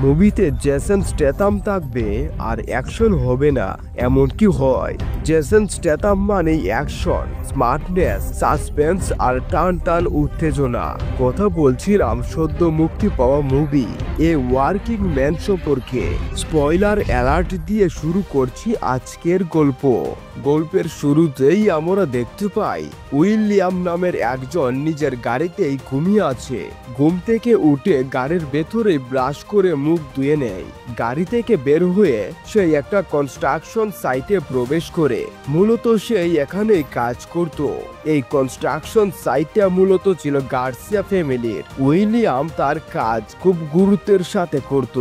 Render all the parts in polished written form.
মুভিতে জেসন স্ট্যাথাম থাকবে আর অ্যাকশন হবে না, এমন কি হয়? জেসন স্ট্যাথাম মানেই অ্যাকশন, স্মার্টনেস, সাসপেন্স আর টান টান উত্তেজনা। কথা বলছিলাম সদ্য মুক্তি পাওয়া মুভি এ ওয়ার্কিং ম্যান সম্পর্কে। স্পয়লার অ্যালার্ট দিয়ে শুরু করছি আজকের গল্প। গল্পের শুরুতেই আমরা দেখতে পাই উইলিয়াম নামের একজন নিজের গাড়িতেই ঘুমিয়ে আছে। ঘুম থেকে উঠে গাড়ির ভেতরে ব্রাশ করে মুখ ধুয়ে নেয়। গাড়ি থেকে বের হয়ে সে একটা কনস্ট্রাকশন সাইটে প্রবেশ করে। মূলত সে এখানেই কাজ করত। এই কনস্ট্রাকশন সাইটটা মূলত ছিল গার্সিয়া ফ্যামিলির। উইলিয়াম তার কাজ খুব গুরুত্বের সাথে করত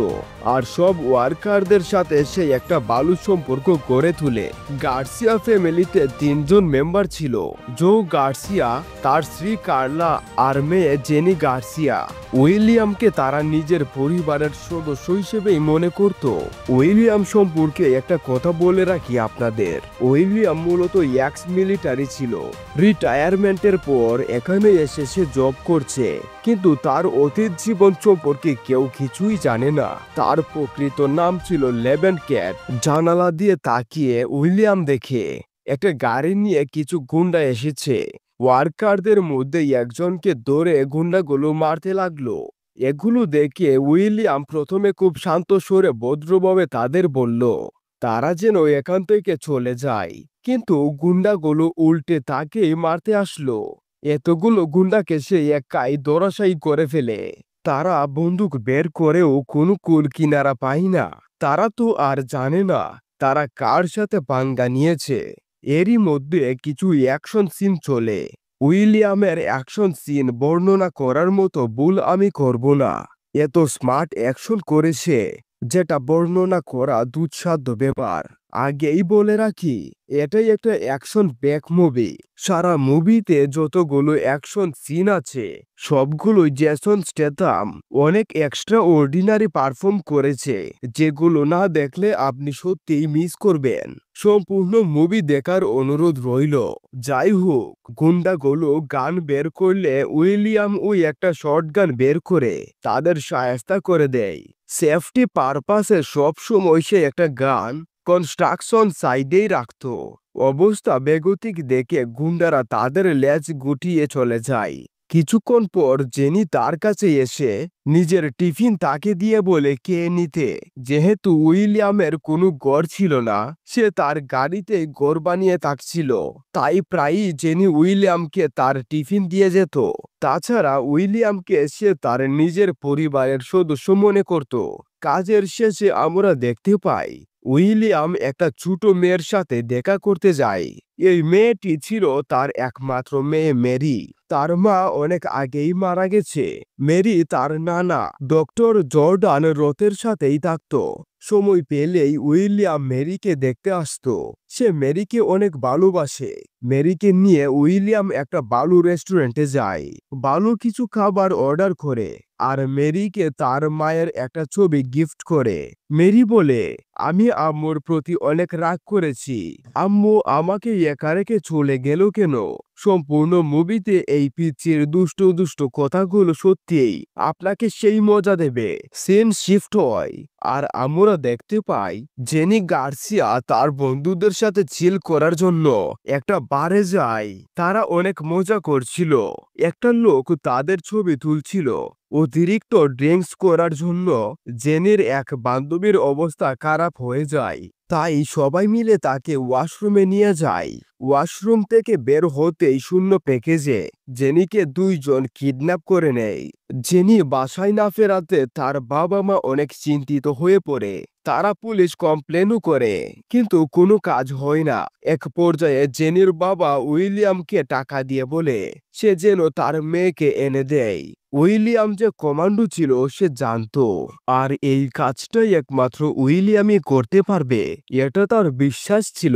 আর সব ওয়ার্কারদের সাথে সে একটা ভালো সম্পর্ক গড়ে তোলে। গার্সিয়া ফ্যামিলিতে 3জন মেম্বার ছিল: জো গার্সিয়া, তার স্ত্রী কার্লা আর মেয়ে জেনি গার্সিয়া। উইলিয়ামকে তারা নিজের পরিবারের সদস্য হিসেবেই মনে করত। উইলিয়াম সম্পর্কে একটা কথা বলে রাখি আপনাদের, উইলিয়াম মূলত এক্স মিলিটারি ছিল। রিটায়ারমেন্টের পর এখানে এসে সে জব করছে, কিন্তু তার অতীত জীবন সম্পর্কে কেউ কিছুই জানে না। তার প্রকৃত নাম ছিল লেবেন ক্যাট। জানালা দিয়ে তাকিয়ে উইলিয়াম দেখে একটা গাড়ি নিয়ে কিছু গুন্ডা এসেছে। ওয়ার্কারদের মধ্যে একজনকে ধরে গুন্ডাগুলো মারতে লাগলো। এগুলো দেখে উইলিয়াম প্রথমে খুব শান্ত স্বরে ভদ্রভাবে তাদের বলল তারা যেন এখান থেকে চলে যায়, কিন্তু গুন্ডাগুলো উল্টে তাকেই মারতে আসলো। এতগুলো গুন্ডাকে সে একাই ধরাশায়ী করে ফেলে। তারা বন্দুক বের করেও কোনো কুল কিনারা পায় না। তারা তো আর জানে না তারা কার সাথে পাঙ্গা নিয়েছে। এরই মধ্যে কিছু অ্যাকশন সিন চলে। উইলিয়ামের অ্যাকশন সিন বর্ণনা করার মতো ভুল আমি করব না। এত স্মার্ট অ্যাকশন করেছে যেটা বর্ণনা করা দুঃসাধ্য ব্যাপার। আগেই বলে রাখি, এটাই একটা অ্যাকশন ব্যাক মুভি। সারা মুভিতে যতগুলো অ্যাকশন সিন আছে সবগুলোই জেসন স্ট্যাথাম অনেক এক্সট্রা অর্ডিনারি পারফর্ম করেছে, যেগুলো না দেখলে আপনি সত্যিই মিস করবেন। সম্পূর্ণ মুভি দেখার অনুরোধ রইল। যাই হোক, গুন্ডাগুলো গান বের করলে উইলিয়াম ওই একটা শর্ট গান বের করে তাদের সাহায্য করে দেয়। সেফটি পারপাসে সবসময় সে একটা গান কনস্ট্রাকশন সাইডেই রাখত। অবস্থা বেগতিক দেখে গুন্ডারা তাদের লেজ গুটিয়ে চলে যায়। কিছুক্ষণ পর জেনি তার কাছে এসে নিজের টিফিন তাকে দিয়ে বলে কে নিতে। যেহেতু উইলিয়ামের কোনো ঘর ছিল না, সে তার গাড়িতে ঘর বানিয়ে থাকছিল, তাই প্রায়ই জেনি উইলিয়ামকে তার টিফিন দিয়ে যেত। তাছাড়া উইলিয়ামকে সে তার নিজের পরিবারের সদস্য মনে করত। কাজের শেষে আমরা দেখতে পাই উইলিয়াম একটা ছোট মেয়ের সাথে দেখা করতে যায়। এই মেয়েটি ছিল তার একমাত্র মেয়ে মেরি। তার মা অনেক আগেই মারা গেছে। মেরি তার নানা ডক্টর জর্ডান রথের সাথেই থাকত। সময় পেলেই উইলিয়াম মেরিকে দেখতে আসতো। সে মেরিকে অনেক ভালোবাসে। মেরিকে নিয়ে উইলিয়াম একটা ভালো রেস্টুরেন্টে যায়, ভালো কিছু খাবার অর্ডার করে আর মেরিকে তার মায়ের একটা ছবি গিফট করে। মেরি বলে, আমি আম্মুর প্রতি অনেক রাগ করেছি। আম্মু আমাকে একা রেখে চলে গেল কেন? সম্পূর্ণ মুভিতে এই পিচ্চির দুষ্ট দুষ্ট কথাগুলো সত্যিই আপনাকে সেই মজা দেবে। সিন শিফট হয় আর আমরা দেখতে পাই জেনি গার্সিয়া তার বন্ধুদের সাথে চিল করার জন্য একটা বারে যায়। তারা অনেক মজা করছিল। একটা লোক তাদের ছবি তুলছিল। অতিরিক্ত ড্রিঙ্কস করার জন্য জেনির এক বান্ধবীর অবস্থা খারাপ হয়ে যায়, তাই সবাই মিলে তাকে ওয়াশরুমে নিয়ে যায়। ওয়াশরুম থেকে বের হতেই শূন্য প্যাকেজে জেনিকে 2জন কিডন্যাপ করে নেয়। জেনি বাসায় না ফেরাতে তার বাবা মা অনেক চিন্তিত হয়ে পড়ে। তারা পুলিশ কমপ্লেনও করে, কিন্তু কোনো কাজ হয় না। এক পর্যায়ে জেনির বাবা উইলিয়ামকে টাকা দিয়ে বলে সে যেন তার মেয়েকে এনে দেয়। উইলিয়াম যে কমান্ডো ছিল সে জানতো, আর এই কাজটাই একমাত্র উইলিয়ামই করতে পারবে, এটা তার বিশ্বাস ছিল।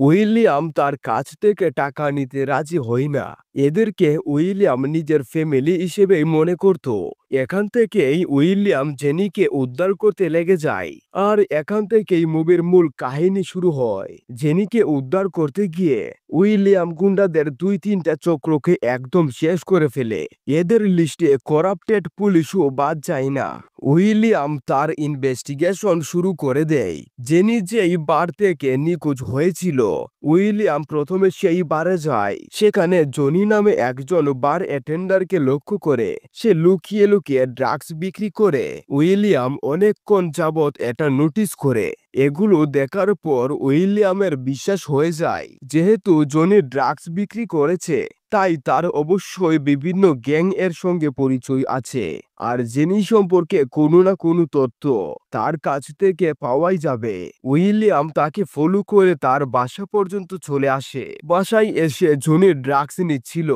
উইলিয়াম তার কাছ থেকে টাকা নিতে রাজি হয় না। এদেরকে উইলিয়াম নিজের ফ্যামিলি হিসেবেই মনে করত। এখান থেকেই উইলিয়াম জেনিকে উদ্ধার করতে লেগে যায়, আর এখান থেকেই মুভির মূল কাহিনী শুরু হয়। জেনিকে উদ্ধার করতে গিয়ে উইলিয়াম গুন্ডাদের 2-3টা চক্রকে একদম শেষ করে ফেলে। এদের লিস্টে করাপ্টেড পুলিশও বাদ যায় না। উইলিয়াম তার ইনভেস্টিগেশন শুরু করে দেয়। জেনি যেই বার থেকে নিখোঁজ হয়েছিল, উইলিয়াম প্রথমে সেই বারে যায়। সেখানে জনি নামে একজন বার অ্যাটেন্ডারকে লক্ষ্য করে সে লুকিয়ে লুকিয়ে ড্রাগস বিক্রি করে। উইলিয়াম অনেকক্ষণ যাবৎ এটা নোটিস করে। এগুলো দেখার পর উইলিয়ামের বিশ্বাস হয়ে যায়, যেহেতু জনি ড্রাগস বিক্রি করেছে তাই তার অবশ্যই বিভিন্ন গ্যাং এর সঙ্গে পরিচয় আছে, আর জেনি সম্পর্কে কোনো না কোনো তথ্য তার কাছ থেকে পাওয়াই যাবে। উইলিয়াম তাকে ফলো করে তার বাসা পর্যন্ত চলে আসে। বাসায় এসে জনি ড্রাগস নিচ্ছিল,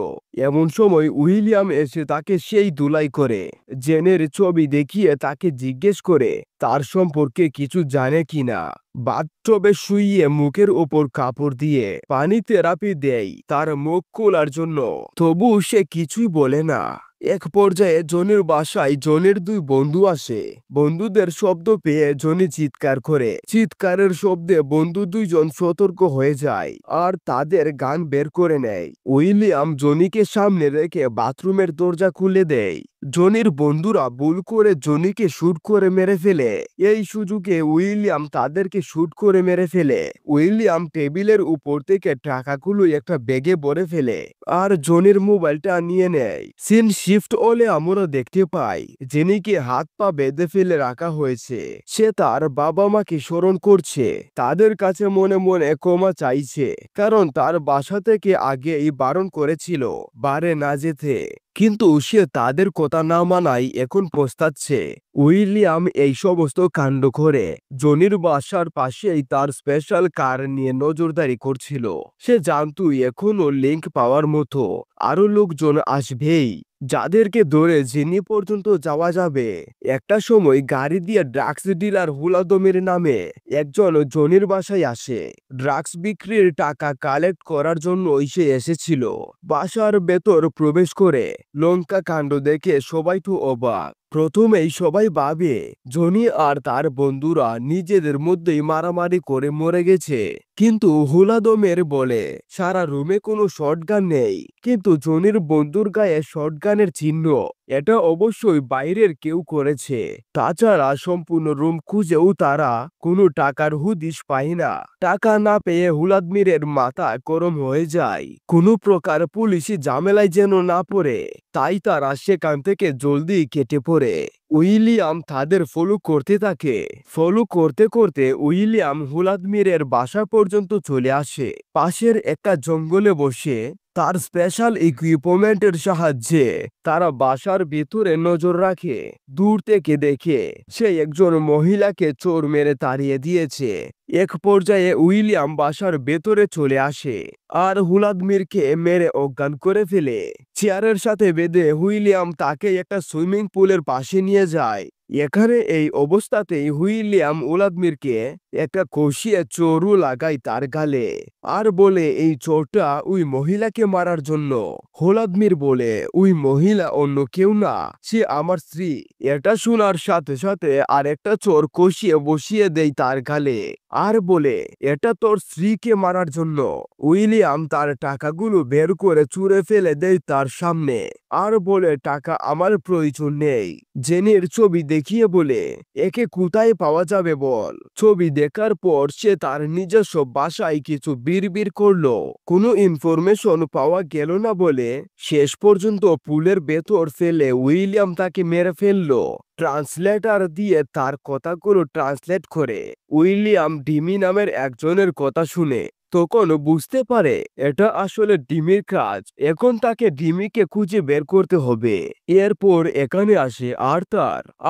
এমন সময় উইলিয়াম এসে তাকে সেই ধুলাই করে। জেনের ছবি দেখিয়ে তাকে জিজ্ঞেস করে তার সম্পর্কে কিছু জানে কিনা। বাথটবে শুইয়ে মুখের ওপর কাপড় দিয়ে পানি থেরাপি দেয় তার মুখ খোলার জন্য, তবু সে কিছুই বলে না। এক পর্যায়ে জনির বাসায় জনির 2 বন্ধু আসে। বন্ধুদের শব্দ পেয়ে জনি চিৎকার করে। চিৎকারের শব্দে বন্ধু 2জন সতর্ক হয়ে যায় আর তাদের গান বের করে নেয়। উইলিয়াম জনিকে সামনে রেখে বাথরুমের দরজা খুলে দেয়। জনির বন্ধুরা ভুল করে জনিকে শুট করে মেরে ফেলে। এই সুযোগে উইলিয়াম তাদেরকে শুট করে মেরে ফেলে। উইলিয়াম টেবিলের উপর থেকে টাকাগুলো একটা ব্যাগে ভরে ফেলে আর জনির মোবাইলটা নিয়ে নেয়। সিন শিফট হলে আমরা দেখতে পাই জেনিকে হাত পা বেঁধে ফেলে রাখা হয়েছে। সে তার বাবা মাকে স্মরণ করছে, তাদের কাছে মনে মনে ক্ষমা চাইছে, কারণ তার বাসা থেকে আগেই বারণ করেছিল বারে না যেতে, কিন্তু সে তাদের কথা না মানায় এখন পস্তাচ্ছে। উইলিয়াম এই সমস্ত কাণ্ড করে জনির বাসার পাশেই তার স্পেশাল কার নিয়ে নজরদারি করছিল। সে জানতো এখনো লিংক পাওয়ার মতো আরো লোকজন আসবেই, যাদেরকে ধরে জেনি পর্যন্ত যাওয়া যাবে। একটা সময় গাড়ি দিয়ে ড্রাগস ডিলার হুলাদমের নামে একজন জনির বাসায় আসে। ড্রাগস বিক্রির টাকা কালেক্ট করার জন্য সে এসেছিল। বাসার ভেতর প্রবেশ করে লঙ্কা কাণ্ড দেখে সবাই তো অবাক। প্রথমেই সবাই ভাবে জনি আর তার বন্ধুরা নিজেদের মধ্যেই মারামারি করে মরে গেছে, কিন্তু হুলাদমের বলে সারা রুমে কোনো শটগান নেই, কিন্তু জনির বন্ধুর গায়ে শটগানের চিহ্ন। এটা অবশ্যই বাইরের কেউ করেছে। তাছাড়া সম্পূর্ণ রুম খুঁজেও তারা কোনো টাকার হুদিস পায় না। টাকা না পেয়ে হুলাদমিরের মাথা গরম হয়ে যায়। কোনো প্রকার পুলিশি ঝামেলায় যেন না পড়ে, তাই তারা সেখান থেকে জলদি কেটে পড়ে। উইলিয়াম তাদের ফলো করতে থাকে। ফলো করতে করতে উইলিয়াম হুলাদমিরের বাসা পর্যন্ত চলে আসে। পাশের একটা জঙ্গলে বসে তার স্পেশাল ইকুইপমেন্টের সাহায্যে তারা বাসার ভিতরে নজর রাখে। দূর থেকে দেখে সে একজন মহিলাকে চোর মেরে তাড়িয়ে দিয়েছে। এক পর্যায়ে উইলিয়াম বাসার ভেতরে চলে আসে আর হুলাদমিরকে মেরে অজ্ঞান করে ফেলে। চেয়ারের সাথে বেঁধে উইলিয়াম তাকে একটা সুইমিং পুলের পাশে নিয়ে যায়। এখানে এই অবস্থাতেই উইলিয়াম হুলাদমিরকে একটা কষিয়ে চোরও লাগায় তার গালে আর বলে এই চোরটা ওই মহিলাকে মারার জন্য। হুলাদমির বলে ওই মহিলা অন্য কেউ না, সে আমার স্ত্রী। এটা শোনার সাথে সাথে আরেকটা চোর কষিয়ে বসিয়ে দেয় তার গালে আর বলে এটা তোর স্ত্রীকে মারার জন্য। উইলিয়াম তার টাকাগুলো বের করে চুরে ফেলে দেয় তার সামনে আর বলে টাকা আমার প্রয়োজন নেই। জেনির ছবি দেখিয়ে বলে একে কোথায় পাওয়া যাবে বল। ছবি দেখার পর সে তার নিজস্ব বাসায় কিছু বিড়বিড় করলো। কোনো ইনফরমেশন পাওয়া গেল না বলে শেষ পর্যন্ত পুলের ভেতর ফেলে উইলিয়াম তাকে মেরে ফেললো। ট্রান্সলেটর দিয়ে তার কথাগুলো ট্রান্সলেট করে উইলিয়াম ডিমি নামের একজনের কথা শুনে তখন বুঝতে পারে এটা আসলে ডিমির কাজ। এখন তাকে ডিমিকে খুঁজে বের করতে হবে। এরপর এখানে আসে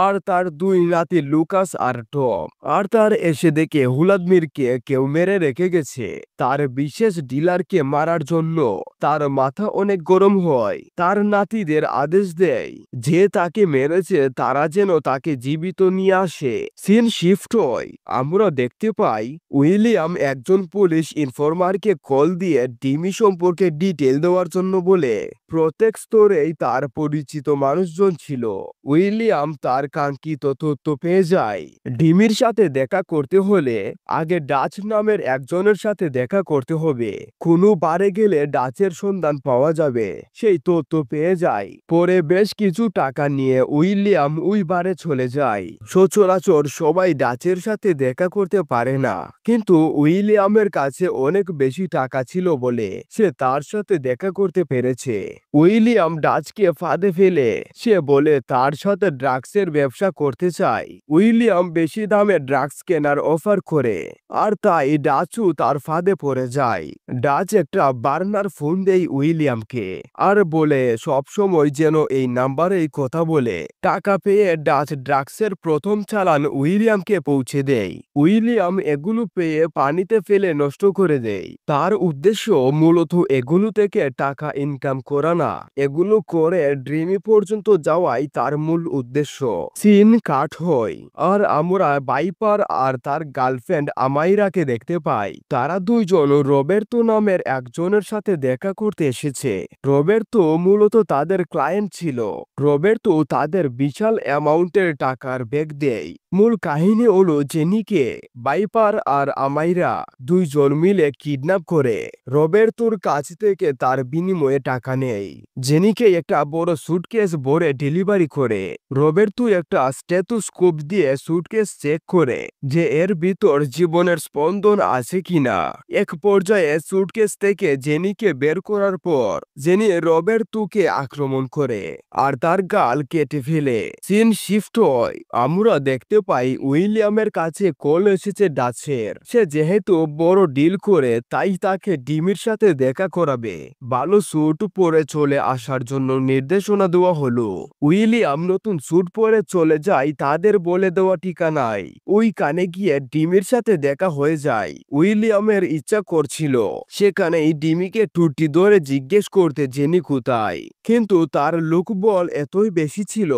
আর তার 2 নাতি লুকাস আর টম। তার এসে দেখে হুলাদমিরকে কেউ মেরে রেখে গেছে তার বিশেষ ডিলারকে মারার জন্য। তার মাথা অনেক গরম হয়। তার নাতিদের আদেশ দেয় যে তাকে মেরেছে তারা যেন তাকে জীবিত নিয়ে আসে। সিন শিফট হয়। আমরা দেখতে পাই উইলিয়াম একজন পুলিশ ইনফরমারকে কল দিয়ে ডিমি সম্পর্কে ডিটেল দেওয়ার জন্য বলে। প্রত্যেক স্তরেই তার পরিচিত মানুষজন ছিল। উইলিয়াম তার কাঙ্ক্ষিত তথ্য পেয়ে যায়। ডিমির সাথে দেখা করতে হলে আগে ডাচ নামের একজনের সাথে দেখা করতে হবে। কোনো বারে গেলে ডাচের সন্ধান পাওয়া যাবে, সেই তথ্য পেয়ে যায়। পরে বেশ কিছু টাকা নিয়ে উইলিয়াম ওই বারে চলে যায়। সচরাচর সবাই ডাচের সাথে দেখা করতে পারে না, কিন্তু উইলিয়ামের কাছে অনেক বেশি টাকা ছিল বলে সে তার সাথে দেখা করতে পেরেছে। উইলিয়াম ডাচকে ফাঁদে ফেলে সে বলে তার সাথে ড্রাগসের ব্যবসা করতে চায়। উইলিয়াম বেশি দামে ড্রাগস কেনার অফার করে, আর তাই ডাচও তার ফাঁদে পড়ে যায়। ডাচ একটা বার্নার ফোন দেয় উইলিয়ামকে আর বলে সবসময় যেন এই নাম্বারেই কথা বলে। টাকা পেয়ে ডাচ ড্রাগসের প্রথম চালান উইলিয়ামকে পৌঁছে দেয়। উইলিয়াম এগুলো পেয়ে পানিতে ফেলে নষ্ট করে দেয়। তার উদ্দেশ্য মূলত এগুলো থেকে টাকা ইনকাম করা না, এগুলো করে ড্রিমি পর্যন্ত যাওয়াই তার মূল উদ্দেশ্য। সিন কাট হয় আর আমরা ভাইপার আর তার গার্লফ্রেন্ড আমাইরাকে দেখতে পাই। তারা দুইজন রবের্তো নামের একজনের সাথে দেখা করতে এসেছে। রবের্তো মূলত তাদের ক্লায়েন্ট ছিল। রবের্তো তাদের বিশাল অ্যামাউন্টের টাকার ব্যাগ দেয়। মূল কাহিনী হলো জেনিকে ভাইপার আর আমাইরা দুইজন মিলে কিডন্যাপ করে রবের্তোর কাছ থেকে তার বিনিময়ে টাকা নেয়। জেনিকে একটা বড় সুটকেস ভরে ডেলিভারি করে। রবের্তো একটা স্টেথোস্কোপ দিয়ে সুটকেস চেক করে যে এর ভিতর জীবনের স্পন্দন আছে কিনা। এক পর্যায়ে সুটকেস থেকে জেনিকে বের করার পর জেনি রবের্তোকে আক্রমণ করে আর তার গাল কেটে ফেলে। সিন শিফট হয়, আমরা দেখতে পাই উইলিয়ামের কাছে কল এসেছে ডাচের। সে যেহেতু বড় ডিল করে তাই তাকে ডিমির সাথে দেখা করাবে। ভালো স্যুট পরে চলে আসার জন্য নির্দেশনা দেওয়া হলো। উইলিয়াম নতুন স্যুট পরে চলে যায় তাদের বলে দেওয়া ঠিকানায়। ওই কানে গিয়ে ডিমির সাথে দেখা হয়ে যায়। উইলিয়ামের ইচ্ছা করছিল সেখানেই ডিমিকে টুটি ধরে জিজ্ঞেস করতে জেনি কোথায়, কিন্তু তার লোকবল এতই বেশি ছিল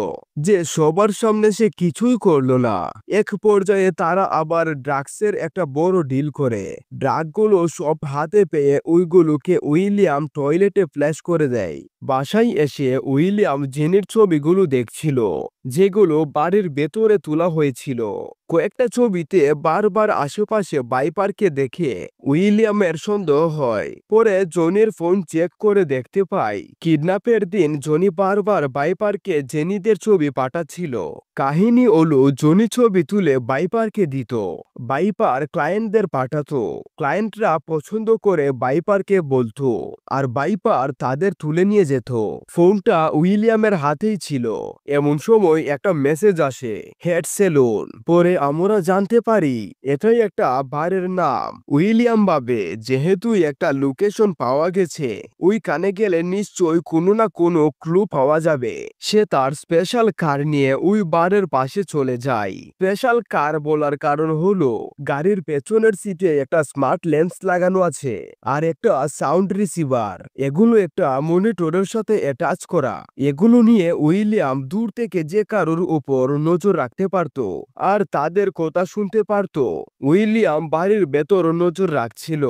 যে সবার সামনে সে কিছুই করলো না। এক পর্যায়ে তারা আবার ড্রাগসের একটা বড় ডিল করে। ড্রাগগুলো সব হাতে পেয়ে ওইগুলোকে উইলিয়াম টয়লেটে ফ্ল্যাশ করে দেয়। বাসায় এসে উইলিয়াম জেনির ছবিগুলো দেখছিল, যেগুলো বাড়ির ভেতরে তোলা হয়েছিল। কয়েকটা ছবিতে বারবার আশেপাশে ভাইপারকে দেখে উইলিয়ামের সন্দেহ হয়। পরে জনির ফোন চেক করে দেখতে পাই কিডন্যাপের দিন জনি বারবার ভাইপারকে জেনিদের ছবি পাঠাচ্ছিল। কাহিনী হলো জনি ছবি তুলে ভাইপারকে দিত, ভাইপার ক্লায়েন্টদের পাঠাতো, ক্লায়েন্টরা পছন্দ করে ভাইপারকে বলতো আর ভাইপার তাদের তুলে নিয়ে যেত। ফোনটা উইলিয়ামের হাতেই ছিল। এমন সময় একটা মেসেজ আসে, হেড সেলুন। পরে আমরা জানতে পারি এটাই একটা বারের নাম। উইলিয়াম ভাবে যেহেতু একটা লোকেশন পাওয়া গেছে, ওই কানে গেলে নিশ্চয়ই কোনো না কোনো ক্লু পাওয়া যাবে। সে তার স্পেশাল কার নিয়ে ওই বারের পাশে চলে যায়। স্পেশাল কার বলার কারণ হলো গাড়ির পেছনের সিটে একটা স্মার্ট লেন্স লাগানো আছে আর একটা সাউন্ড রিসিভার। এগুলো একটা মনিটরের সাথে অ্যাটাচ করা। এগুলো নিয়ে উইলিয়াম দূর থেকে যে কারোর উপর নজর রাখতে পারত আর তাদের কথা শুনতে পারত। উইলিয়াম বাড়ির ভেতর নজর রাখছিল।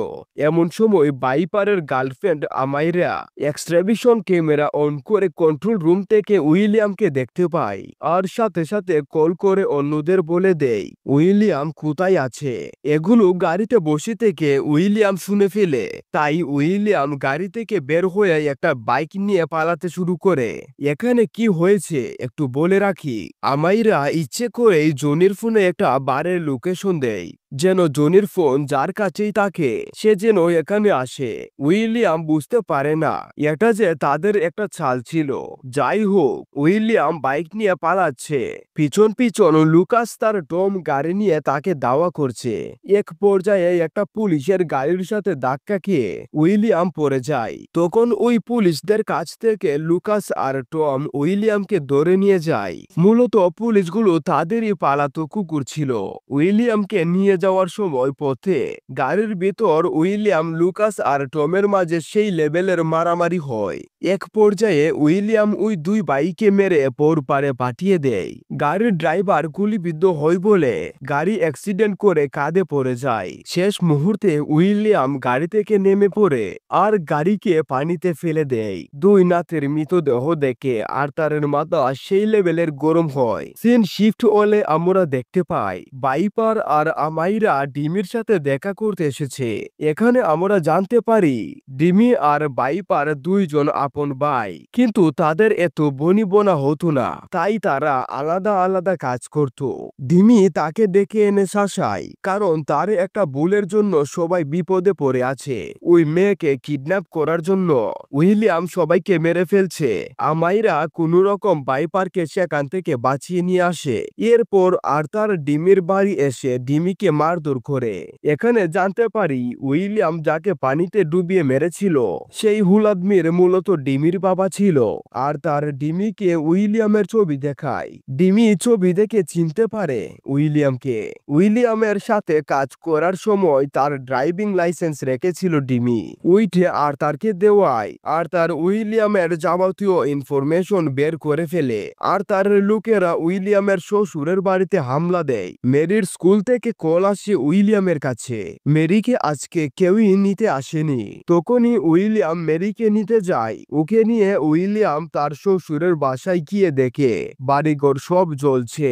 এমন সময় ভাইপারের গার্লফ্রেন্ড আমাইরা এক্সট্রাভিশন ক্যামেরা অন করে কন্ট্রোল রুম থেকে উইলিয়ামকে দেখতে পায় আর সাথে সাথে কল করে অন্যদের বলে দেয় উইলিয়াম কোথায় আছে। এগুলো গাড়িতে বসে থেকে উইলিয়াম শুনে ফেলে, তাই উইলিয়াম গাড়ি থেকে বের হয়ে একটা বাইক নিয়ে পালাতে শুরু করে। এখানে কি হয়েছে একটু বলে রাখি, আমাইরা ইচ্ছে করেই জনির ফোনে একটা বারের লোকেশন দেয় যেন জনির ফোন যার কাছেই থাকে সে যেন এখানে আসে। উইলিয়াম বুঝতে পারে না এটা যে তাদের একটা চাল ছিল। যাই হোক, উইলিয়াম বাইক নিয়ে পালাচ্ছে, পিছন পিছন লুকাস তার টম গাড়ি নিয়ে তাকে দাওয়া করছে। এক পর্যায়ে একটা পুলিশের গাড়ির সাথে ধাক্কা খেয়ে উইলিয়াম পড়ে যায়। তখন ওই পুলিশদের কাছ থেকে লুকাস আর টম উইলিয়ামকে ধরে নিয়ে যায়। মূলত পুলিশগুলো তাদেরই পালাতো কুকুর ছিল। উইলিয়ামকে নিয়ে যাওয়ার সময় পথে গাড়ির ভিতর উইলিয়াম, লুকাস আর টমের মাঝে সেই লেভেলের মারামারি হয় এক পর্যায়ে উইলিয়াম ওই দুই ভাইকে মেরে পৌর পারে পাঠিয়ে দেয়। গাড়ির ড্রাইভার গুলিবিদ্ধ হয় বলে গাড়ি অ্যাক্সিডেন্ট করে কাঁধে পড়ে যায়। শেষ মুহূর্তে উইলিয়াম গাড়ি থেকে নেমে পড়ে আর গাড়িকে পানিতে ফেলে দেয়। দুই নাতের মৃতদেহ দেখে আর্থারের মাথা সেই লেভেলের গরম হয়। সিন শিফট হলে আমরা দেখতে পাই ভাইপার আর আমাইরা ডিমির সাথে দেখা করতে এসেছে। এখানে আমরা জানতে পারি ডিমি আর ভাইপার দুইজন আপন ভাই, কিন্তু তাদের এত বনিবনা হতো না, তাই তারা আলাদা আলাদা কাজ করত। ডিমি তাকে ডেকে এনে শাসায়, কারণ তার একটা ভুলের জন্য সবাই বিপদে পড়ে আছে। ওই মেয়েকে কিডন্যাপ করার জন্য উইলিয়াম সবাইকে মেরে ফেলছে। আমাইরা কোনো রকম ভাইপারকে সেখান থেকে বাঁচিয়ে নিয়ে আসে। এরপর আর্থার ডিমির বাড়ি এসে ডিমিকে মারধর করে। এখানে জানতে পারি উইলিয়াম যাকে পানিতে ডুবিয়ে মেরেছিল সেই হুলাদমির মূলত ডিমির বাবা ছিল। আর তার ডিমিকে উইলিয়ামের ছবি দেখায়। ডিমি ছবি দেখে চিনতে পারে উইলিয়ামকে। উইলিয়ামের সাথে কাজ করার সময় তার ড্রাইভিং লাইসেন্স রেখেছিল ডিমি। উইটে আর্থারকে দেওয়ায় আর্থার উইলিয়ামের যাবতীয় ইনফরমেশন বের করে ফেলে। আর তার লোকেরা উইলিয়ামের শ্বশুরের বাড়িতে হামলা দেয়। মেরির স্কুল থেকে কল আসে উইলিয়ামের কাছে, মেরিকে আজকে কেউই নিতে আসেনি। তখনই উইলিয়াম মেরিকে নিতে যায়। ওকে নিয়ে উইলিয়াম তার শ্বশুরের বাসায় গিয়ে দেখে বাড়িঘর সব জ্বলছে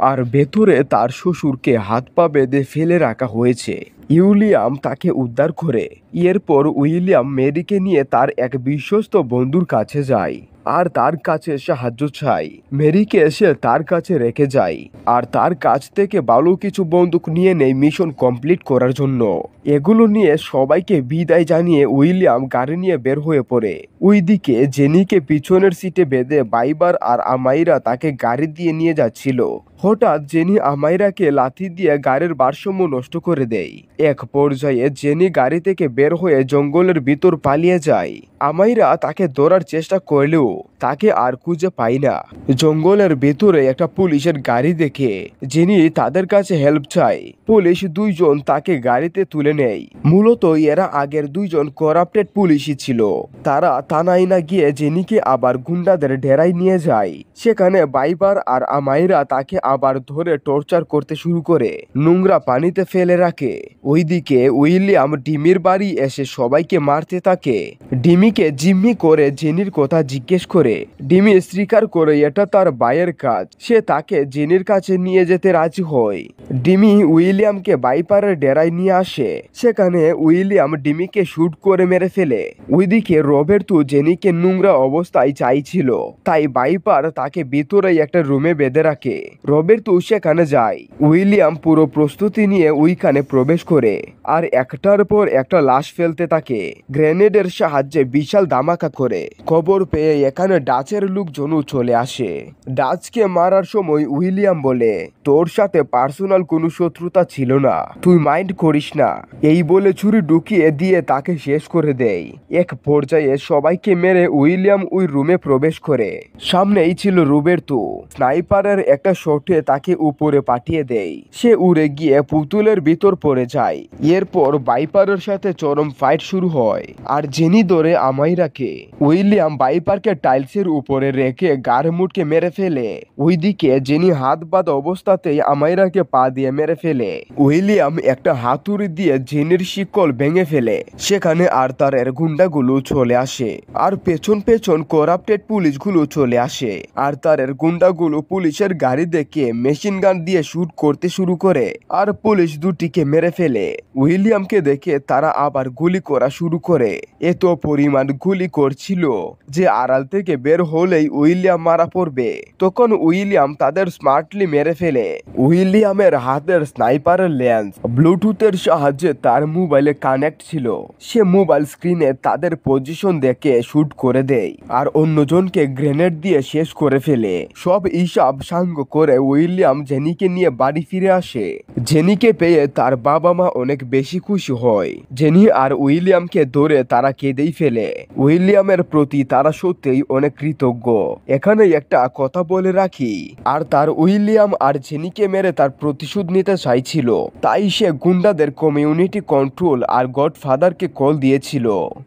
আর ভেতরে তার শ্বশুরকে হাত পা বেঁধে ফেলে রাখা হয়েছে। উইলিয়াম তাকে উদ্ধার করে। এরপর উইলিয়াম মেরিকে নিয়ে তার এক বিশ্বস্ত বন্ধুর কাছে যায় আর তার কাছে সাহায্য চাই। মেরিকে এসে তার কাছে রেখে যায় আর তার কাছ থেকে ভালো কিছু বন্দুক নিয়ে নেয় মিশন কমপ্লিট করার জন্য। এগুলো নিয়ে সবাইকে বিদায় জানিয়ে উইলিয়াম গাড়ি নিয়ে বের হয়ে পড়ে। ওইদিকে জেনিকে পিছনের সিটে বেঁধে ভাইপার আর আমাইরা তাকে গাড়ি দিয়ে নিয়ে যাচ্ছিল। হঠাৎ জেনি আমাইরাকে লাথি দিয়ে গাড়ির ভারসাম্য নষ্ট করে দেয়। এক পর্যায়ে জেনি গাড়ি থেকে বের হয়ে জঙ্গলের ভিতর পালিয়ে যায়। আমাইরা তাকে ধরার চেষ্টা করলেও তাকে আর খুঁজে পায় না। জঙ্গলের ভেতরে একটা পুলিশের গাড়ি দেখে জেনি তাদের কাছে হেল্প চায়। পুলিশ দুইজন তাকে গাড়িতে তুলে নেয়। মূলত এরা আগের দুইজন করাপ্টেড পুলিশই ছিল। তারা থানায় না গিয়ে জেনিকে আবার গুন্ডাদের ডেরায় নিয়ে যায়। সেখানে ভাইপার আর আমাইরা তাকে আবার ধরে টর্চার করতে শুরু করে, নোংরা পানিতে ফেলে রাখে। ওইদিকে উইলিয়াম ডিমির বাড়ি এসে সবাইকে মারতে থাকে। ডিমিকে জিম্মি করে জেনির কথা জিজ্ঞেস করে। ডিমি স্বীকার করে এটা তার ভাইয়ের কাজ। সে তাকে জেনির কাছে নিয়ে যেতে রাজি হয়। ডিমি উইলিয়ামকে ভাইপারের ডেরায় নিয়ে আসে। সেখানে উইলিয়াম ডিমিকে শুট করে মেরে ফেলে। ওইদিকে রবার্তো জেনিকে নোংরা অবস্থায় চাইছিল, তাই ভাইপার তাকে ভিতরে একটা রুমে বেঁধে রাখে। রবার্তো সেখানে যায়। উইলিয়াম পুরো প্রস্তুতি নিয়ে ওইখানে প্রবেশ করে আর একটার পর একটা লাশ ফেলতে থাকে। গ্রেনেডের সাহায্যে বিশাল ধামাকা করে। খবর পেয়ে এখানে ডাচের লোকজনও চলে আসে। ডাচকে মারার সময় উইলিয়াম বলে, তোর সাথে পার্সোনাল কোনো শত্রুতা ছিল না, তুই মাইন্ড করিস না। এই বলে ছুরি ঢুকিয়ে দিয়ে তাকে শেষ করে দেয়। এক পর্যায়ে সবাইকে মেরে উইলিয়াম ওই রুমে প্রবেশ করে। সামনেই ছিল রবার্তো। স্নাইপারের একটা শটে তাকে উপরে পাঠিয়ে দেয়। সে উড়ে গিয়ে পুতুলের ভিতর পড়ে যায়। এরপর ভাইপারের সাথে চরম ফাইট শুরু হয় আর জেনি ধরে আমাইরাকে। উইলিয়াম ভাইপারকে টাইলসের উপরে রেখে গাড় মুটকে মেরে ফেলে। ওইদিকে জেনি হাত বাঁধা অবস্থাতেই আমাইরাকে পা দিয়ে মেরে ফেলে। উইলিয়াম একটা হাতুড়ি দিয়ে জেনির শিকল ভেঙে ফেলে। সেখানে আর্থারের গুন্ডাগুলো চলে আসে আর পেছন পেছন করাপ্টেড পুলিশগুলো চলে আসে। আর্থারের গুন্ডাগুলো পুলিশের গাড়ি দেখে মেশিন গান দিয়ে শুট করতে শুরু করে আর পুলিশ দুটিকে মেরে ফেলে। উইলিয়ামকে দেখে তারা আবার গুলি করা শুরু করে। এত পরিমাণ গুলি করছিল যে আড়াল থেকে বের হলেই উইলিয়াম মারা পড়বে। তখন উইলিয়াম তাদের স্মার্টলি মেরে ফেলে। উইলিয়ামের হাতের স্নাইপারের লেন্স ব্লুটুথের সাহায্যে তার মোবাইলে কানেক্ট ছিল। সে মোবাইল স্ক্রিনে তাদের পজিশন দেখে শুট করে দেয় আর অন্যজনকে গ্রেনেড দিয়ে শেষ করে ফেলে। সব হিসাব সাঙ্গ করে উইলিয়াম জেনিকে নিয়ে বাড়ি ফিরে আসে। জেনিকে পেয়ে তার বাবা মা অনেক বেশি খুশি হয়। জেনি আর উইলিয়ামকে ধরে তারা কেঁদেই ফেলে। উইলিয়ামের প্রতি তারা সত্যিই অনেক কৃতজ্ঞ। এখানে একটা কথা বলে রাখি, আর তার উইলিয়াম আর জেনিকে মেরে তার প্রতিশোধ প্রতিশোধ নিতে চাইছিল। তাই সে গুন্ডাদের কমিউনিটি কন্ট্রোল আর গডফাদারকে কল দিয়েছিল,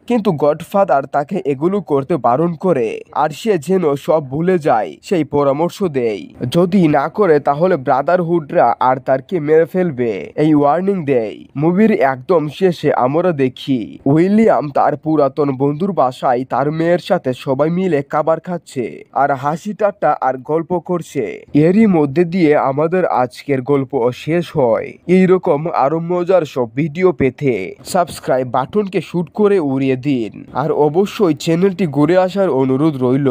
কিন্তু গডফাদার তাকে এগুলো করতে বারণ করে আর সে যেন সব ভুলে যায় সেই পরামর্শ দেয়। যদি না করে তাহলে ব্রাদারহুডরা আর তারকে মেরে ফেলবে এই ওয়ার্নিং দেয়। মুভির একদম শেষে আমরা দেখি উইলিয়াম তার পুরাতন বন্ধুর বাসায় তার মেয়ের সাথে সবাই মিলে খাবার খাচ্ছে আর হাসি ঠাট্টা আর গল্প করছে। এরই মধ্যে দিয়ে আমাদের আজকের গল্প শেষ হয়। এইরকম আরো মজার সব ভিডিও পেতে সাবস্ক্রাইব বাটনকে শুট করে উড়িয়ে দিন আর অবশ্যই চ্যানেলটি ঘুরে আসার অনুরোধ রইল।